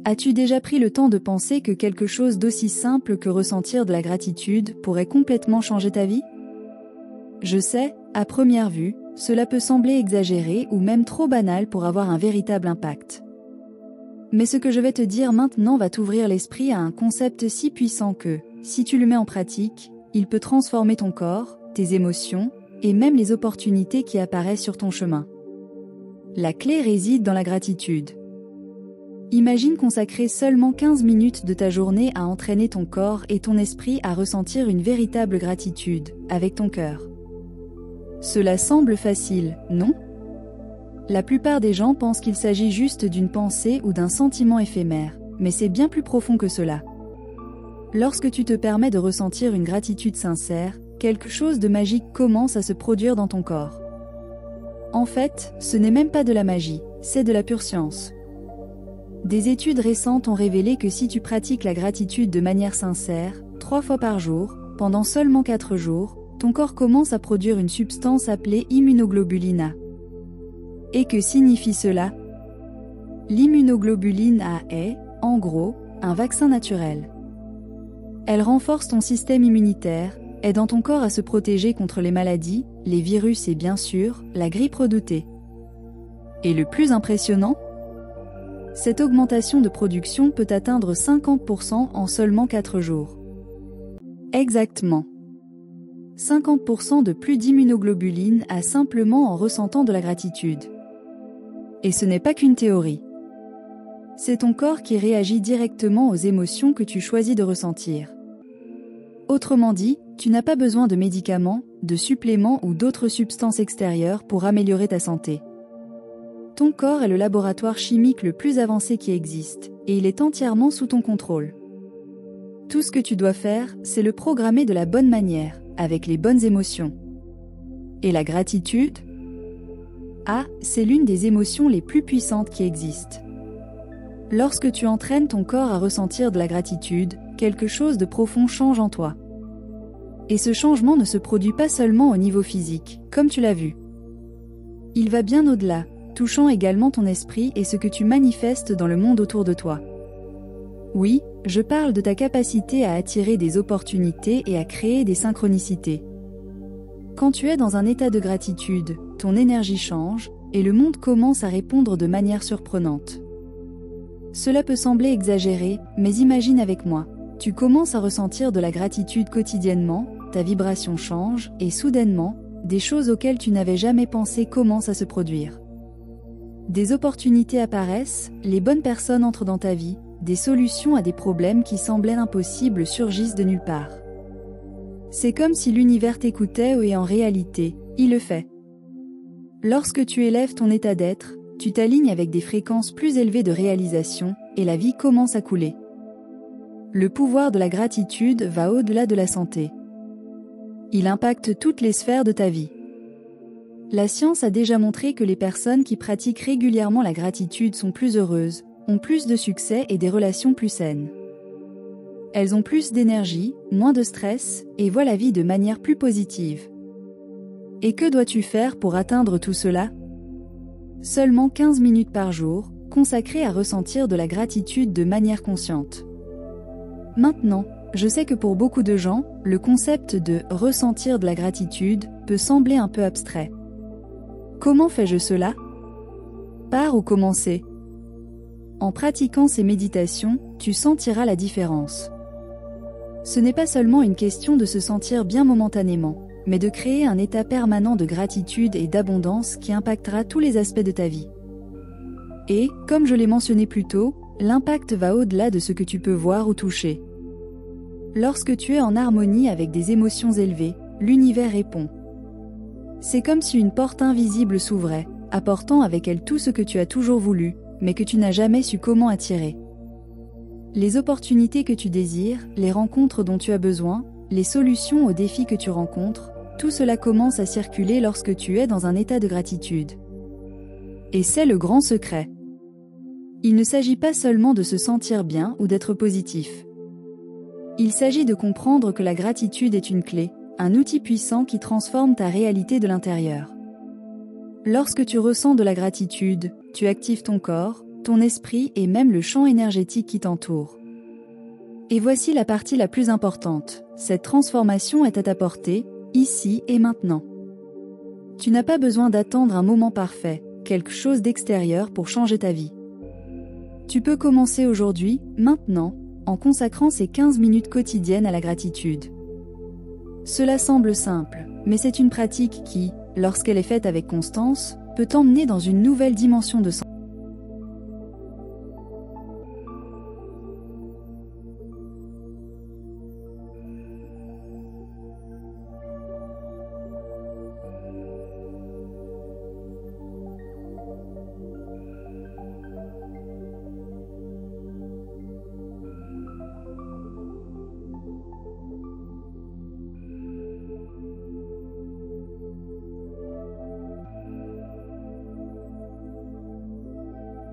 As-tu déjà pris le temps de penser que quelque chose d'aussi simple que ressentir de la gratitude pourrait complètement changer ta vie? Je sais, à première vue, cela peut sembler exagéré ou même trop banal pour avoir un véritable impact. Mais ce que je vais te dire maintenant va t'ouvrir l'esprit à un concept si puissant que, si tu le mets en pratique, il peut transformer ton corps, tes émotions, et même les opportunités qui apparaissent sur ton chemin. La clé réside dans la gratitude. Imagine consacrer seulement 15 minutes de ta journée à entraîner ton corps et ton esprit à ressentir une véritable gratitude, avec ton cœur. Cela semble facile, non? La plupart des gens pensent qu'il s'agit juste d'une pensée ou d'un sentiment éphémère, mais c'est bien plus profond que cela. Lorsque tu te permets de ressentir une gratitude sincère, quelque chose de magique commence à se produire dans ton corps. En fait, ce n'est même pas de la magie, c'est de la pure science. Des études récentes ont révélé que si tu pratiques la gratitude de manière sincère, 3 fois par jour, pendant seulement 4 jours, ton corps commence à produire une substance appelée immunoglobuline A. Et que signifie cela? L'immunoglobuline A est, en gros, un vaccin naturel. Elle renforce ton système immunitaire, aidant ton corps à se protéger contre les maladies, les virus et bien sûr, la grippe redoutée. Et le plus impressionnant? Cette augmentation de production peut atteindre 50% en seulement 4 jours. Exactement. 50% de plus d'immunoglobuline A simplement en ressentant de la gratitude. Et ce n'est pas qu'une théorie. C'est ton corps qui réagit directement aux émotions que tu choisis de ressentir. Autrement dit, tu n'as pas besoin de médicaments, de suppléments ou d'autres substances extérieures pour améliorer ta santé. Ton corps est le laboratoire chimique le plus avancé qui existe, et il est entièrement sous ton contrôle. Tout ce que tu dois faire, c'est le programmer de la bonne manière, avec les bonnes émotions. Et la gratitude? Ah, c'est l'une des émotions les plus puissantes qui existent. Lorsque tu entraînes ton corps à ressentir de la gratitude, quelque chose de profond change en toi. Et ce changement ne se produit pas seulement au niveau physique, comme tu l'as vu. Il va bien au-delà, touchant également ton esprit et ce que tu manifestes dans le monde autour de toi. Oui, je parle de ta capacité à attirer des opportunités et à créer des synchronicités. Quand tu es dans un état de gratitude, ton énergie change, et le monde commence à répondre de manière surprenante. Cela peut sembler exagéré, mais imagine avec moi, tu commences à ressentir de la gratitude quotidiennement, ta vibration change, et soudainement, des choses auxquelles tu n'avais jamais pensé commencent à se produire. Des opportunités apparaissent, les bonnes personnes entrent dans ta vie, des solutions à des problèmes qui semblaient impossibles surgissent de nulle part. C'est comme si l'univers t'écoutait et en réalité, il le fait. Lorsque tu élèves ton état d'être, tu t'alignes avec des fréquences plus élevées de réalisation, et la vie commence à couler. Le pouvoir de la gratitude va au-delà de la santé. Il impacte toutes les sphères de ta vie. La science a déjà montré que les personnes qui pratiquent régulièrement la gratitude sont plus heureuses, ont plus de succès et des relations plus saines. Elles ont plus d'énergie, moins de stress, et voient la vie de manière plus positive. Et que dois-tu faire pour atteindre tout cela? Seulement 15 minutes par jour, consacrées à ressentir de la gratitude de manière consciente. Maintenant, je sais que pour beaucoup de gens, le concept de « ressentir de la gratitude » peut sembler un peu abstrait. Comment fais-je cela? Par où commencer? En pratiquant ces méditations, tu sentiras la différence. Ce n'est pas seulement une question de se sentir bien momentanément, mais de créer un état permanent de gratitude et d'abondance qui impactera tous les aspects de ta vie. Et, comme je l'ai mentionné plus tôt, l'impact va au-delà de ce que tu peux voir ou toucher. Lorsque tu es en harmonie avec des émotions élevées, l'univers répond. C'est comme si une porte invisible s'ouvrait, apportant avec elle tout ce que tu as toujours voulu, mais que tu n'as jamais su comment attirer. Les opportunités que tu désires, les rencontres dont tu as besoin, les solutions aux défis que tu rencontres, tout cela commence à circuler lorsque tu es dans un état de gratitude. Et c'est le grand secret. Il ne s'agit pas seulement de se sentir bien ou d'être positif. Il s'agit de comprendre que la gratitude est une clé, un outil puissant qui transforme ta réalité de l'intérieur. Lorsque tu ressens de la gratitude, tu actives ton corps, ton esprit et même le champ énergétique qui t'entoure. Et voici la partie la plus importante. Cette transformation est à ta portée, ici et maintenant. Tu n'as pas besoin d'attendre un moment parfait, quelque chose d'extérieur pour changer ta vie. Tu peux commencer aujourd'hui, maintenant, en consacrant ces 15 minutes quotidiennes à la gratitude. Cela semble simple, mais c'est une pratique qui, lorsqu'elle est faite avec constance, peut t'emmener dans une nouvelle dimension de